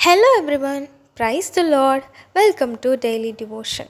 Hello everyone, praise the Lord. Welcome to Daily Devotion.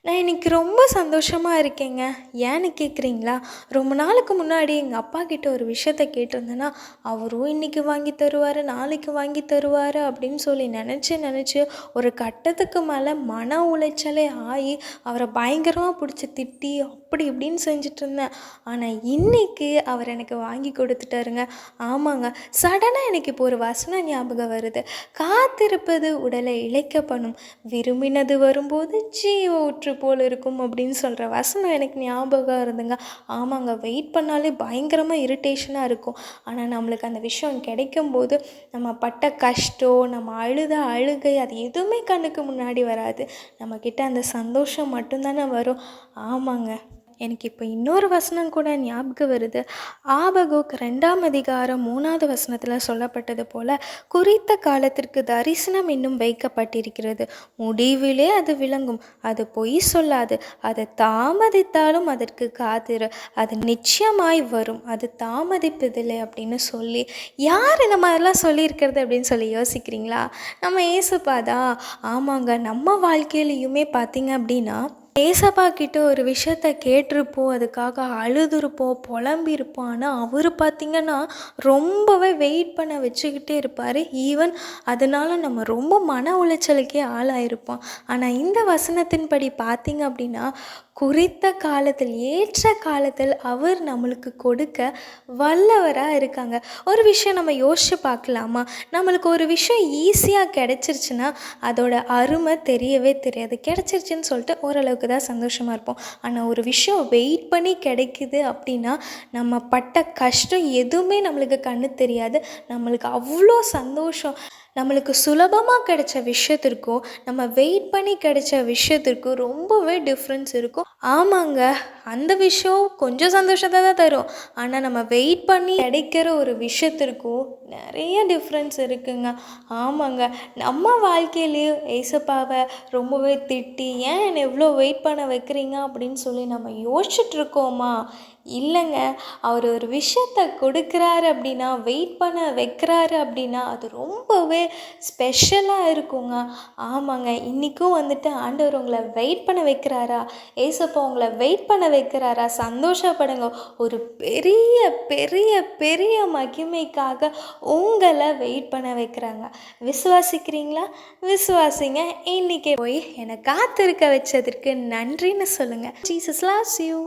நான் இன்றைக்கி ரொம்ப சந்தோஷமாக இருக்கேங்க. ஏன்னு கேட்குறீங்களா? ரொம்ப நாளுக்கு முன்னாடி எங்கள் அப்பா கிட்ட ஒரு விஷயத்த கேட்டிருந்தேன்னா, அவரும் இன்றைக்கி வாங்கி தருவார், நாளைக்கு வாங்கி தருவார் அப்படின்னு சொல்லி நினச்சி ஒரு கட்டத்துக்கு மேலே மன உளைச்சலே ஆகி அவரை பயங்கரமாக பிடிச்சி திட்டி அப்படி இப்படின்னு செஞ்சிட்ருந்தேன். ஆனால் இன்றைக்கி அவர் எனக்கு வாங்கி கொடுத்துட்டாருங்க. ஆமாங்க, சடனாக எனக்கு இப்போ ஒரு வசனம் ஞாபகம் வருது. காத்திருப்பது உடலை இளைக்க பண்ணும், விரும்பினது வரும்போது ஜீவ ஊற்று போல் இருக்கும் அப்படின்னு சொல்கிற வசனம் எனக்கு ஞாபகம் இருந்துங்க. ஆமாங்க, வெயிட் பண்ணாலே பயங்கரமாக இரிட்டேஷனாக இருக்கும். ஆனால் நம்மளுக்கு அந்த விஷயம் கிடைக்கும்போது நம்ம பட்ட கஷ்டம், நம்ம அழுத அழுகை அது எதுவுமே கண்ணுக்கு முன்னாடி வராது. நம்மக்கிட்ட அந்த சந்தோஷம் மட்டும்தானே வரும். ஆமாங்க, எனக்கு இப்போ இன்னொரு வசனம் கூட ஞாபகம் வருது. ஆபகுக் 2:3 சொல்லப்பட்டது போல, குறித்த காலத்திற்கு தரிசனம் இன்னும் வைக்கப்பட்டிருக்கிறது, முடிவிலே அது விளங்கும், அது பொய் சொல்லாது, அது தாமதித்தாலும் அதற்கு காத்திரு, அது நிச்சயமாய் வரும், அது தாமதிப்பதில்லை அப்படின்னு சொல்லி யார் இந்த மாதிரிலாம் சொல்லியிருக்கிறது அப்படின்னு சொல்லி யோசிக்கிறீங்களா? நம்ம ஏசப்பா தான். ஆமாங்க, நம்ம வாழ்க்கையிலையுமே பார்த்தீங்க அப்படின்னா ஏசப்பா கிட்ட ஒரு விஷயத்த கேட்டிருப்போம், அதுக்காக அழுதுருப்போம், புலம்பியிருப்போம். ஆனால் அவர் பார்த்திங்கன்னா ரொம்பவே வெயிட் பண்ண வச்சுக்கிட்டே இருப்பார். ஈவன் அதனால நம்ம ரொம்ப மன உளைச்சலுக்கே ஆளாயிருப்போம். ஆனால் இந்த வசனத்தின்படி பார்த்திங்க அப்படின்னா, குறித்த காலத்தில் ஏற்ற காலத்தில் அவர் நம்மளுக்கு கொடுக்க வல்லவராக இருக்காங்க. ஒரு விஷயம் நம்ம யோசித்து பார்க்கலாமா? நம்மளுக்கு ஒரு விஷயம் ஈஸியாக கிடச்சிருச்சுன்னா அதோட அருமை தெரியவே தெரியாது. கிடச்சிருச்சுன்னு சொல்லிட்டு ஓரளவுக்கு தான் சந்தோஷமாக இருப்போம். ஆனால் ஒரு விஷயம் வெயிட் பண்ணி கிடைக்குது அப்படின்னா நம்ம பட்ட கஷ்டம் எதுவுமே நம்மளுக்கு கண்ணு தெரியாது. நம்மளுக்கு அவ்வளோ சந்தோஷம். நம்மளுக்கு சுலபமாக கிடைச்ச விஷயத்திற்கும் நம்ம வெயிட் பண்ணி கிடைச்ச விஷயத்திற்கும் ரொம்பவே டிஃப்ரென்ஸ் இருக்கும். ஆமாங்க, அந்த விஷயம் கொஞ்சம் சந்தோஷத்தை தான் தரும். ஆனால் நம்ம வெயிட் பண்ணி கிடைக்கிற ஒரு விஷயத்திற்கும் நிறைய டிஃப்ரென்ஸ் இருக்குங்க. ஆமாங்க, நம்ம வாழ்க்கையிலேயும் ஏசப்பாவை ரொம்பவே திட்டி ஏன் என்னை எவ்வளோ வெயிட் பண்ண வைக்கிறீங்க அப்படின்னு சொல்லி நம்ம யோசிச்சுட்ருக்கோமா? இல்லைங்க, அவர் ஒரு விஷயத்த கொடுக்குறாரு அப்படின்னா, வெயிட் பண்ண வைக்கிறாரு அப்படின்னா அது ரொம்பவே ஸ்பெஷலாக இருக்குங்க. ஆமாங்க, இன்றைக்கும் வந்துட்டு ஆண்டவர் உங்களை வெயிட் பண்ண வைக்கிறாரா? ஏசப்பா உங்களை வெயிட் பண்ண வைக்கிறாரா? சந்தோஷப்படுங்க. ஒரு பெரிய பெரிய பெரிய மகிமைக்காக உங்களை வெயிட் பண்ண வைக்கிறாங்க. விசுவாசிக்கிறீங்களா? விசுவாசிங்க. இன்றைக்கே போய் என்னை காத்திருக்க வச்சதற்கு நன்றின்னு சொல்லுங்கள். Jesus loves you.